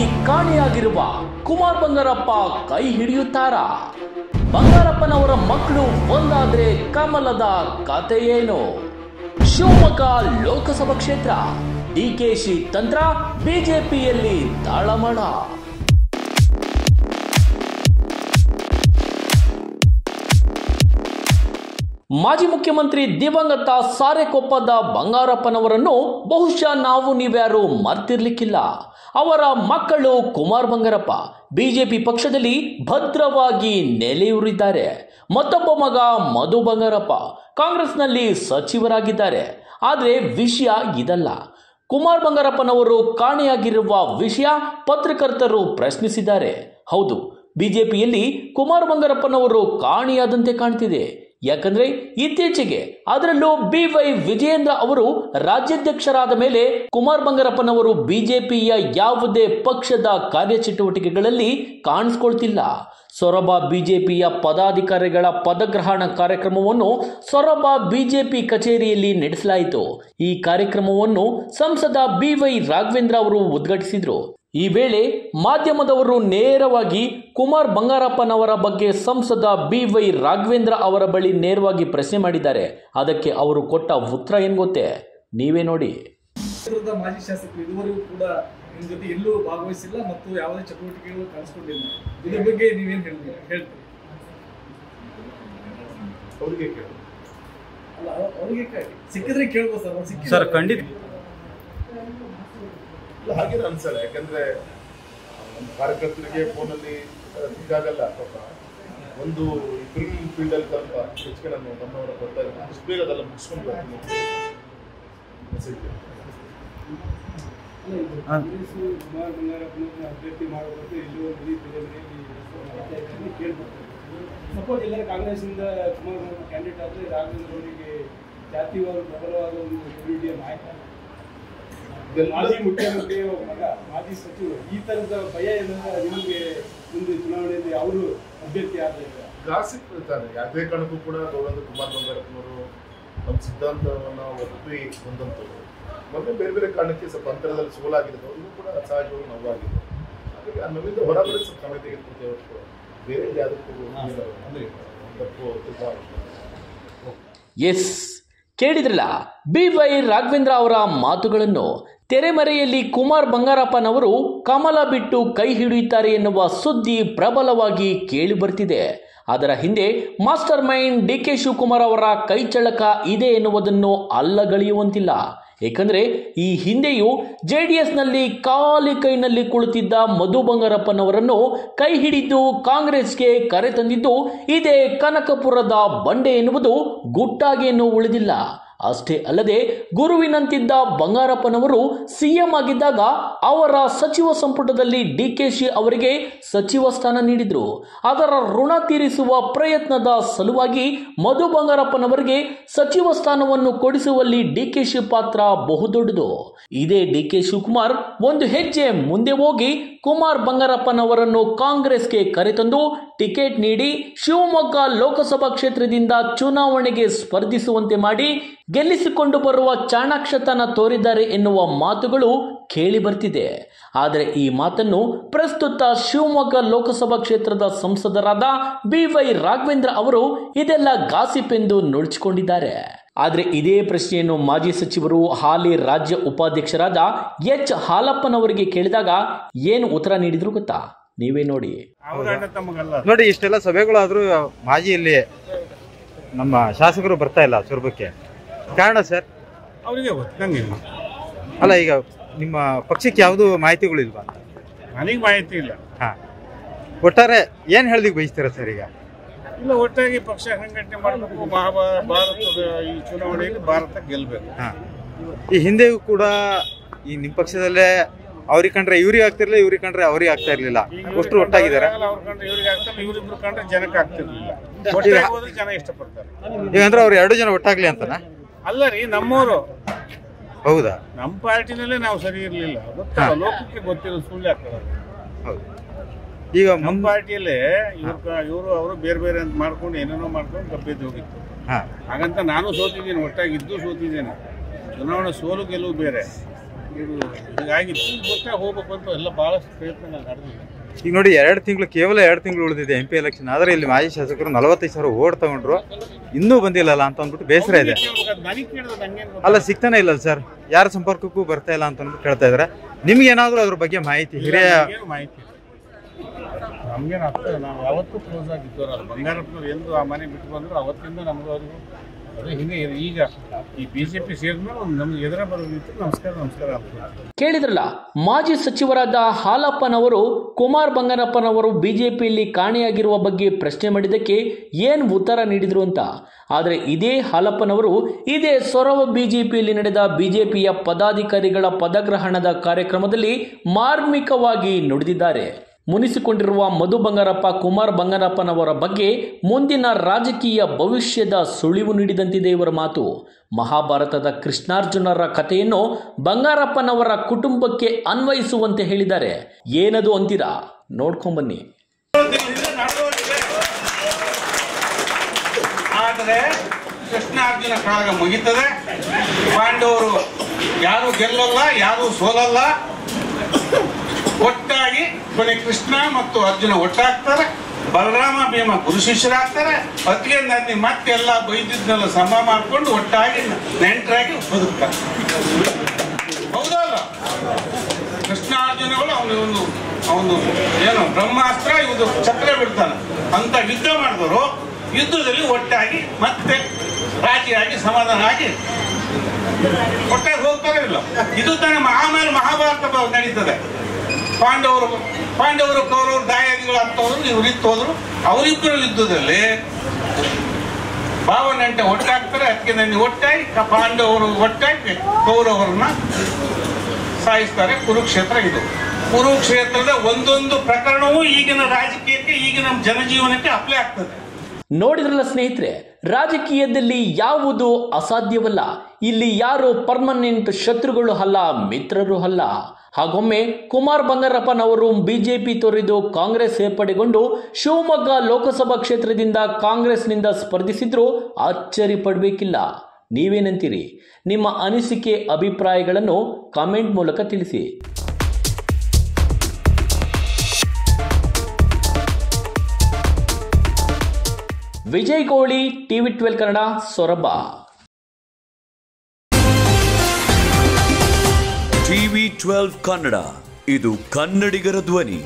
ಬೆರೆಯಲ್ಲಿ ಕಾಣೆಯಾಗಿರುವ ಕುಮಾರ್ ಬಂಗಾರಪ್ಪ ಕೈ ಹಿಡಿಯುತ್ತಾರಾ? ಬಂಗಾರಪ್ಪನವರ ಮಕ್ಕಳು ಒಂದಾದ್ರೆ ಕಮಲದ ಕತೆ ಏನು? ಶಿವಮೊಗ್ಗ ಲೋಕಸಭಾ ಕ್ಷೇತ್ರ, ಡಿಕೆಶಿ ತಂತ್ರ ಬಿಜೆಪಿಯಲ್ಲಿ ತಾಳಮಳ. ಮಾಜಿ ಮುಖ್ಯಮಂತ್ರಿ ದಿವಂಗತ ಸಾರೆಕೊಪ್ಪದ ಬಂಗಾರಪ್ಪನವರನ್ನು ಬಹುಶಃ ನಾವು ನೀವ್ಯಾರು ಮರ್ತಿರ್ಲಿಕ್ಕಿಲ್ಲ. ಅವರ ಮಕ್ಕಳು ಕುಮಾರ್ ಬಂಗಾರಪ್ಪ ಬಿಜೆಪಿ ಪಕ್ಷದಲ್ಲಿ ಭದ್ರವಾಗಿ ನೆಲೆಯೂರಿದ್ದಾರೆ. ಮತ್ತೊಬ್ಬ ಮಗ ಮಧು ಬಂಗಾರಪ್ಪ ಕಾಂಗ್ರೆಸ್ನಲ್ಲಿ ಸಚಿವರಾಗಿದ್ದಾರೆ. ಆದರೆ ವಿಷಯ ಇದಲ್ಲ. ಕುಮಾರ್ ಬಂಗಾರಪ್ಪನವರು ಕಾಣೆಯಾಗಿರುವ ವಿಷಯ ಪತ್ರಕರ್ತರು ಪ್ರಶ್ನಿಸಿದ್ದಾರೆ. ಹೌದು, ಬಿಜೆಪಿಯಲ್ಲಿ ಕುಮಾರ್ ಬಂಗಾರಪ್ಪನವರು ಕಾಣೆಯಾದಂತೆ ಕಾಣ್ತಿದೆ. ಯಾಕಂದ್ರೆ ಇತ್ತೀಚೆಗೆ, ಅದರಲ್ಲೂ BY ವಿಜಯೇಂದ್ರ ಅವರು ರಾಜ್ಯಾಧ್ಯಕ್ಷರಾದ ಮೇಲೆ ಕುಮಾರ್ ಬಂಗಾರಪ್ಪನವರು ಬಿಜೆಪಿಯ ಯಾವುದೇ ಪಕ್ಷದ ಕಾರ್ಯಚಟುವಟಿಕೆಗಳಲ್ಲಿ ಕಾಣಿಸ್ಕೊಳ್ತಿಲ್ಲ. ಸೊರಬ ಬಿಜೆಪಿಯ ಪದಾಧಿಕಾರಿಗಳ ಪದಗ್ರಹಣ ಕಾರ್ಯಕ್ರಮವನ್ನು ಸೊರಬ ಬಿಜೆಪಿ ಕಚೇರಿಯಲ್ಲಿ ನಡೆಸಲಾಯಿತು. ಈ ಕಾರ್ಯಕ್ರಮವನ್ನು ಸಂಸದ BY ರಾಘವೇಂದ್ರ ಅವರು ಉದ್ಘಾಟಿಸಿದರು. ಈ ವೇಳೆ ಮಾಧ್ಯಮದವರು ನೇರವಾಗಿ ಕುಮಾರ್ ಬಂಗಾರಪ್ಪನವರ ಬಗ್ಗೆ ಸಂಸದ BY ರಾಘವೇಂದ್ರ ಅವರ ಬಳಿ ನೇರವಾಗಿ ಪ್ರಶ್ನೆ ಮಾಡಿದ್ದಾರೆ. ಅದಕ್ಕೆ ಅವರು ಕೊಟ್ಟ ಉತ್ತರ ಏನ್ ಗೊತ್ತೇ? ನೀವೇ ನೋಡಿ. ಮಾಜಿ ಶಾಸಕರು ಇದುವರೆಗೂ ಕೂಡ ನಿಮ್ಮ ಜೊತೆ ಎಲ್ಲೂ ಭಾಗವಹಿಸಿಲ್ಲ ಮತ್ತು ಯಾವುದೇ ಚಟುವಟಿಕೆಗಳು ಕಾಣಿಸ್ಕೊಂಡಿಲ್ಲ. ಇದ್ರ ಬಗ್ಗೆ ನೀವೇನು ಹೇಳ್ತೀರಿ? ಅವ್ರಿಗೆ ಸಿಕ್ಕಿದ್ರೆ ಕೇಳ್ಬೋದು ಸರ್. ಖಂಡಿತ ಹಾಗೆ ಅನ್ಸಲ್ಲ. ಯಾಕಂದ್ರೆ ಕಾರ್ಯಕರ್ತರಿಗೆ ಫೋನಲ್ಲಿ ಸಿಕ್ಕಾಗಲ್ಲ. ಪಾಪ ಒಂದು ಫಿಲ್ಮ್ ಫೀಲ್ಡ್ ಅಲ್ಲಿ ಸ್ವಲ್ಪ ಹೆಚ್ಚಿಗೆ ನಮ್ಮವರ ಬರ್ತಾ ಇದ್ದಾರೆ. ಅಷ್ಟು ಬೇಗ ಅದೆಲ್ಲ ಮುಗಿಸ್ಕೊಂಡು ಬರ್ತೀನಿ. ಕುಮಾರ್ ಬಂಗಾರಪ್ಪನ ಅಭ್ಯರ್ಥಿ ಮಾಡೋದು ಇಲ್ಲಿ ಕೇಳ್ಬೋದು. ಸಪೋಸ್ ಎಲ್ಲರೂ ಕಾಂಗ್ರೆಸ್ನಿಂದ ಕುಮಾರ್ ಕ್ಯಾಂಡಿಡೇಟ್ ಆದರೆ ರಾಘವೇಂದ್ರ ಅವರಿಗೆ ಜಾತಿವಾದ ಪ್ರಬಲವಾದ ಒಂದು ಕಮ್ಯುನಿಟಿಯ ನಾಯಕ, ಮಾಜಿ ಮುಖ್ಯಮಂತ್ರಿ ಮಗ, ಮಾಜಿ ಸಚಿವರು, ಈ ತರದ ಭಯ ಏನಂದ್ರೆ ನಿಮಗೆ ಮುಂದೆ ಚುನಾವಣೆಯಲ್ಲಿ ಅವರು ಅಭ್ಯರ್ಥಿ ಆಗಲಿಲ್ಲ. ಗಾಸಿಪ್ ಇರ್ತಾರೆ. ಯಾವುದೇ ಕಾರಣಕ್ಕೂ ಕೂಡ ಗೌರವ ಕುಮಾರ್ ಬಂಗಾರಪ್ಪನವರು ನಮ್ಮ ಸಿದ್ಧಾಂತವನ್ನು ಒಪ್ಪಿ ಹೊಂದಂಥವ್ರು. ಮತ್ತೆ ಬೇರೆ ಬೇರೆ ಕಾರಣಕ್ಕೆ ಸ್ವಲ್ಪ ಅಂತರದಲ್ಲಿ ಸೋಲಾಗಿದೆ. ಅವ್ರಿಗೂ ಕೂಡ ಸಹಜವಾಗಿ ನೋವಾಗಿದೆ. ಹಾಗಾಗಿ ಆ ನೋವಿಂದ ಹೊರಗಡೆ ಸ್ವಲ್ಪ ಸಮಯ ತೆಗೆದುಕೊಳ್ತೇವೆ ಹೊರತು ಬೇರೆ ಯಾವುದಕ್ಕೂ ತಪ್ಪು. ಎಸ್, ಕೇಳಿದ್ರಲ್ಲ BY ರಾಘವೇಂದ್ರ ಅವರ ಮಾತುಗಳನ್ನು. ತೆರೆಮರೆಯಲ್ಲಿ ಕುಮಾರ್ ಬಂಗಾರಪ್ಪನವರು ಕಮಲ ಬಿಟ್ಟು ಕೈ ಹಿಡಿಯುತ್ತಾರೆ ಎನ್ನುವ ಸುದ್ದಿ ಪ್ರಬಲವಾಗಿ ಕೇಳಿ ಬರ್ತಿದೆ. ಅದರ ಹಿಂದೆ ಮಾಸ್ಟರ್ ಮೈಂಡ್ DK ಶಿವಕುಮಾರ್ ಅವರ ಕೈಚಳಕ ಇದೆ ಎನ್ನುವುದನ್ನು ಅಲ್ಲಗಳೆಯುವಂತಿಲ್ಲ. ಏಕೆಂದರೆ ಈ ಹಿಂದೆಯೂ JDSನಲ್ಲಿ ಖಾಲಿ ಕೈನಲ್ಲಿ ಕುಳಿತಿದ್ದ ಮಧು ಬಂಗಾರಪ್ಪನವರನ್ನು ಕೈ ಹಿಡಿದು ಕಾಂಗ್ರೆಸ್ಗೆ ಕರೆತಂದಿದ್ದು ಇದೇ ಕನಕಪುರದ ಬಂಡೆ ಎನ್ನುವುದು ಗುಟ್ಟಾಗೇನೂ ಉಳಿದಿಲ್ಲ. ಅಷ್ಟೇ ಅಲ್ಲದೆ ಗುರುವಿನಂತಿದ್ದ ಬಂಗಾರಪ್ಪನವರು CM ಆಗಿದ್ದಾಗ ಅವರ ಸಚಿವ ಸಂಪುಟದಲ್ಲಿ DKಶಿ ಅವರಿಗೆ ಸಚಿವ ಸ್ಥಾನ ನೀಡಿದ್ರು. ಅದರ ಋಣ ತೀರಿಸುವ ಪ್ರಯತ್ನದ ಸಲುವಾಗಿ ಮಧು ಬಂಗಾರಪ್ಪನವರಿಗೆ ಸಚಿವ ಸ್ಥಾನವನ್ನು ಕೊಡಿಸುವಲ್ಲಿ DKಶಿ ಪಾತ್ರ ಬಹುದೊಡ್ಡದು. ಇದೇ DK ಶಿವಕುಮಾರ್ ಒಂದು ಹೆಜ್ಜೆ ಮುಂದೆ ಹೋಗಿ ಕುಮಾರ್ ಬಂಗಾರಪ್ಪನವರನ್ನು ಕಾಂಗ್ರೆಸ್ಗೆ ಕರೆತಂದು ಟಿಕೆಟ್ ನೀಡಿ ಶಿವಮೊಗ್ಗ ಲೋಕಸಭಾ ಕ್ಷೇತ್ರದಿಂದ ಚುನಾವಣೆಗೆ ಸ್ಪರ್ಧಿಸುವಂತೆ ಮಾಡಿ ಗೆಲ್ಲಿಸಿಕೊಂಡು ಬರುವ ಚಾಣಾಕ್ಷತನ ತೋರಿದ್ದಾರೆ ಎನ್ನುವ ಮಾತುಗಳು ಕೇಳಿ ಬರ್ತಿದೆ. ಆದರೆ ಈ ಮಾತನ್ನು ಪ್ರಸ್ತುತ ಶಿವಮೊಗ್ಗ ಲೋಕಸಭಾ ಕ್ಷೇತ್ರದ ಸಂಸದರಾದ BY ರಾಘವೇಂದ್ರ ಅವರು ಇದೆಲ್ಲ ಗಾಸಿಪ್ ಎಂದು ನುಡಿಸಿಕೊಂಡಿದ್ದಾರೆ. ಆದರೆ ಇದೇ ಪ್ರಶ್ನೆಯನ್ನು ಮಾಜಿ ಸಚಿವರು ಹಾಲಿ ರಾಜ್ಯ ಉಪಾಧ್ಯಕ್ಷರಾದ H ಹಾಲಪ್ಪನವರಿಗೆ ಕೇಳಿದಾಗ ಏನು ಉತ್ತರ ನೀಡಿದ್ರು ಗೊತ್ತಾ? ನೀವೇ ನೋಡಿ. ನೋಡಿ, ಇಷ್ಟೆಲ್ಲ ಸಭೆಗಳಾದ್ರೂ ಮಾಜಿ ಇಲ್ಲಿ ನಮ್ಮ ಶಾಸಕರು ಬರ್ತಾ ಇಲ್ಲ ಸೊರಬಕ್ಕೆ. ಕಾರಣ ಸರ್ ಅವರಿಗೆ ಗೊತ್ತಿಲ್ಲ. ಅಲ್ಲ, ಈಗ ನಿಮ್ಮ ಪಕ್ಷಕ್ಕೆ ಯಾವುದು ಮಾಹಿತಿಗಳಿಲ್ವಾ? ನನಗೆ ಮಾಹಿತಿ ಇಲ್ಲ. ಒಟ್ಟಾರೆ ಏನ್ ಹೇಳಲಿಕ್ಕೆ ಬಯಸ್ತೀರಾ ಸರ್? ಈಗ ಇಲ್ಲ, ಒಟ್ಟಾಗಿ ಪಕ್ಷ ಸಂಘಟನೆ ಮಾಡಬೇಕು. ಭಾರತದ ಈ ಚುನಾವಣೆಯಲ್ಲಿ ಭಾರತ ಗೆಲ್ಲಬೇಕು. ಈ ಹಿಂದೆಯೂ ಕೂಡ ಈ ನಿಮ್ಮ ಪಕ್ಷದಲ್ಲೇ ಅವ್ರಿಗೆ ಕಂಡ್ರೆ ಇವ್ರಿಗೆ ಆಗ್ತಿರ್ಲಿಲ್ಲ, ಇವ್ರಿಗೆ ಕಂಡ್ರೆ ಅವ್ರಿಗೆ ಆಗ್ತಾ ಇರ್ಲಿಲ್ಲ. ಅಷ್ಟು ಒಟ್ಟಾಗಿದ್ದಾರೆ. ಅವ್ರ ಕಂಡ್ರೆ ಇವ್ರಿಗೆ ಆಗ್ತಾರೆ, ಇವ್ರಿಬ್ರು ಕಂಡ್ರೆ ಜನಕ್ಕೆ ಆಗ್ತಿರ್ಲಿಲ್ಲ. ಒಟ್ಟಾಗಿ ಹೋದ್ರೆ ಜನ ಇಷ್ಟಪಡ್ತಾರೆ. ಈಗ ಅಂದ್ರೆ ಅವ್ರು 2 ಜನ ಒಟ್ಟಾಗ್ಲಿ ಅಂತನಾ? ಅಲ್ಲ ರೀ, ನಮ್ಮವರು. ಹೌದಾ? ನಮ್ಮ ಪಾರ್ಟಿನಲ್ಲೇ ನಾವು ಸರಿ ಇರ್ಲಿಲ್ಲ. ಗೊತ್ತಲ್ಲ, ಲೋಕಕ್ಕೆ ಗೊತ್ತಿರೋ ಸುಳ್ಳು ಆಗ್ತದೆ. ಹೌದು. ಈಗ ನಮ್ಮ ಪಾರ್ಟಿಯಲ್ಲೇ ಇವರು ಅವರು ಬೇರೆ ಬೇರೆ ಅಂತ ಮಾಡ್ಕೊಂಡು ಏನೇನೋ ಮಾಡ್ಕೊಂಡು ಗಬ್ಬೆದ್ದು ಹೋಗಿತ್ತು. ಹಾಗಂತ ನಾನು ಸೋತಿದ್ದೀನಿ, ಒಟ್ಟಾಗಿದ್ದು ಸೋತಿದ್ದೇನೆ. ಚುನಾವಣೆ ಸೋಲು ಗೆಲುವು ಬೇರೆ. ಇದು ಹೀಗಾಗಿತ್ತು. ಮತ್ತೆ ಹೋಗ್ಬೇಕು ಅಂತ ಎಲ್ಲ ಭಾಳಷ್ಟು ಪ್ರಯತ್ನ ನಡೆದಿದೆ. ಈಗ ನೋಡಿ ಕೇವಲ 2 ತಿಂಗಳು ಉಳಿದಿದೆ MP ಎಲೆಕ್ಷನ್. ಆದರೆ ಇಲ್ಲಿ ಮಾಜಿ ಶಾಸಕರು 45,000 ಓಟ್ ತಗೊಂಡ್ರು, ಇನ್ನೂ ಬಂದಿಲ್ಲಲ್ಲ ಅಂತ ಅಂದ್ಬಿಟ್ಟು ಬೇಸರ ಇದೆ. ನನಗೆ ಕೇಳಿದ್ರೆ ನಂಗೆ ಅಲ್ಲ, ಸಿಗ್ತಾನೆ ಇಲ್ಲ ಸರ್, ಯಾರ ಸಂಪರ್ಕಕ್ಕೂ ಬರ್ತಾ ಇಲ್ಲ ಅಂತ ಅಂದ್ಬಿಟ್ಟು ಕೇಳ್ತಾ ಇದ್ದಾರೆ. ನಿಮ್ಗೆ ಏನಾದರೂ ಅದ್ರ ಬಗ್ಗೆ ಮಾಹಿತಿ? ಹಿರಿಯ ಮಾಹಿತಿ ನಮ್ಗೇನು ಆಗ್ತದೆ. ನಾವು ಯಾವತ್ತೂ ಕ್ಲೋಸ್ ಆಗಿದ್ದವ್ರು. ಅದು ಬಂಗಾರಪ್ಪನವ್ರು ಎಂದು ಆ ಮನೆ ಬಿಟ್ಟು ಬಂದರು ಅವತ್ತಿಂದ ನಮಗೂ ಅವ್ರಿಗೂ ಅದು ಹಿಂಗೆ. ಈಗ ಈ BJP ಸೇರಿದ್ಮೇಲೆ ನಮ್ಗೆ ಎದುರ ಬರೋದಿತ್ತು. ನಮಸ್ಕಾರ ಅಂತ ಕೇಳಿದ್ರಲ್ಲ, ಮಾಜಿ ಸಚಿವರಾದ ಹಾಲಪ್ಪನವರು ಕುಮಾರ್ ಬಂಗಾರಪ್ಪನವರು ಬಿಜೆಪಿಯಲ್ಲಿ ಕಾಣೆಯಾಗಿರುವ ಬಗ್ಗೆ ಪ್ರಶ್ನೆ ಮಾಡಿದ್ದಕ್ಕೆ ಏನು ಉತ್ತರ ನೀಡಿದ್ರು ಅಂತ. ಆದರೆ ಇದೇ ಹಾಲಪ್ಪನವರು ಇದೇ ಸೊರವ ಬಿಜೆಪಿಯಲ್ಲಿ ನಡೆದ ಬಿಜೆಪಿಯ ಪದಾಧಿಕಾರಿಗಳ ಪದಗ್ರಹಣದ ಕಾರ್ಯಕ್ರಮದಲ್ಲಿ ಮಾರ್ಮಿಕವಾಗಿ ನುಡಿದಿದ್ದಾರೆ. ಮುನಿಸಿಕೊಂಡಿರುವ ಮಧು ಬಂಗಾರಪ್ಪ ಕುಮಾರ್ ಬಂಗಾರಪ್ಪನವರ ಬಗ್ಗೆ ಮುಂದಿನ ರಾಜಕೀಯ ಭವಿಷ್ಯದ ಸುಳಿವು ನೀಡಿದಂತಿದೆ ಇವರ ಮಾತು. ಮಹಾಭಾರತದ ಕೃಷ್ಣಾರ್ಜುನರ ಕಥೆಯನ್ನು ಬಂಗಾರಪ್ಪನವರ ಕುಟುಂಬಕ್ಕೆ ಅನ್ವಯಿಸುವಂತೆ ಹೇಳಿದ್ದಾರೆ. ಏನದು ಅಂತೀರಾ? ನೋಡ್ಕೊಂಬನ್ನಿ. ಆದರೆ ಕೃಷ್ಣಾರ್ಜುನ ಕಾಲ ಮುಗಿತದೆ. ಪಾಂಡವರು ಯಾರು ಗೆಲ್ಲಲ್ಲ, ಯಾರು ಸೋಲಲ್ಲ. ಒಟ್ಟಾಗಿ ಕೊನೆ ಕೃಷ್ಣ ಮತ್ತು ಅರ್ಜುನ ಒಟ್ಟಾಗ್ತಾರೆ. ಬಲರಾಮ ಭೀಮ ಗುರು ಶಿಷ್ಯರಾಗ್ತಾರೆ. ಅದಕ್ಕೆ ನಾನು ಮತ್ತೆಲ್ಲ ಬೈದಿದ್ನೆಲ್ಲ ಸಮ ಮಾಡಿಕೊಂಡು ಒಟ್ಟಾಗಿ ನೆಂಟರಾಗಿ ಬದುಕ್ತಾರೆ. ಹೌದಲ್ಲ? ಕೃಷ್ಣಾರ್ಜುನಗಳು ಅವನು ಏನು ಬ್ರಹ್ಮಾಸ್ತ್ರ, ಇವುದು ಚಕ್ರ ಬಿಡ್ತಾನೆ ಅಂತ ಯುದ್ಧ ಮಾಡಿದವರು ಯುದ್ಧದಲ್ಲಿ ಒಟ್ಟಾಗಿ ಮತ್ತೆ ರಾಜಿಯಾಗಿ ಸಮಾಧಾನ ಆಗಿ ಒಟ್ಟಾಗಿ ಹೋಗ್ತಾರೆ. ಇಲ್ಲ, ಇದು ತಾನೇ ಆಮೇಲೆ ಮಹಾಭಾರತ ನಡೀತದೆ. ಪಾಂಡವರು ಕೌರವರು ದಾಯಾದಿಗಳು ಅಂತವ್ರು ಇವ್ರಿತ್ತು ಹೋದ್ರು. ಅವರಿಬ್ಬರು ಯುದ್ಧದಲ್ಲಿ ಭಾವನೆಂಟ ಒಟ್ಟಾಗ್ತಾರೆ. ಅದಕ್ಕೆ ನನಗೆ ಒಟ್ಟಾಗಿ ಪಾಂಡವರು ಒಟ್ಟಾಗಿ ಕೌರವರನ್ನ ಸಾಯಿಸ್ತಾರೆ. ಕುರುಕ್ಷೇತ್ರ ಇದು. ಕುರುಕ್ಷೇತ್ರದ ಒಂದೊಂದು ಪ್ರಕರಣವೂ ಈಗಿನ ರಾಜಕೀಯಕ್ಕೆ, ಈಗಿನ ಜನಜೀವನಕ್ಕೆ ಅಪ್ಲೈ ಆಗ್ತದೆ. ನೋಡಿದ್ರಲ್ಲ ಸ್ನೇಹಿತರೆ, ರಾಜಕೀಯದಲ್ಲಿ ಯಾವುದು ಅಸಾಧ್ಯವಲ್ಲ. ಇಲ್ಲಿ ಯಾರು ಪರ್ಮನೆಂಟ್ ಶತ್ರುಗಳು ಅಲ್ಲ, ಮಿತ್ರರು ಅಲ್ಲ. ಹಾಗೊಮ್ಮೆ ಕುಮಾರ್ ಬಂಗಾರಪ್ಪನವರು ಬಿಜೆಪಿ ತೊರೆದು ಕಾಂಗ್ರೆಸ್ ಸೇರ್ಪಡೆಗೊಂಡು ಶಿವಮೊಗ್ಗ ಲೋಕಸಭಾ ಕ್ಷೇತ್ರದಿಂದ ಕಾಂಗ್ರೆಸ್ನಿಂದ ಸ್ಪರ್ಧಿಸಿದ್ರು ಅಚ್ಚರಿ ಪಡಬೇಕಿಲ್ಲ. ನೀವೇನಂತೀರಿ? ನಿಮ್ಮ ಅನಿಸಿಕೆ ಅಭಿಪ್ರಾಯಗಳನ್ನು ಕಾಮೆಂಟ್ ಮೂಲಕ ತಿಳಿಸಿ. ವಿಜಯ್ ಕೋಳಿ, TV12 ಕನ್ನಡ, ಸೊರಬ. TV12 ಕನ್ನಡ, ಇದು ಕನ್ನಡಿಗರ ಧ್ವನಿ.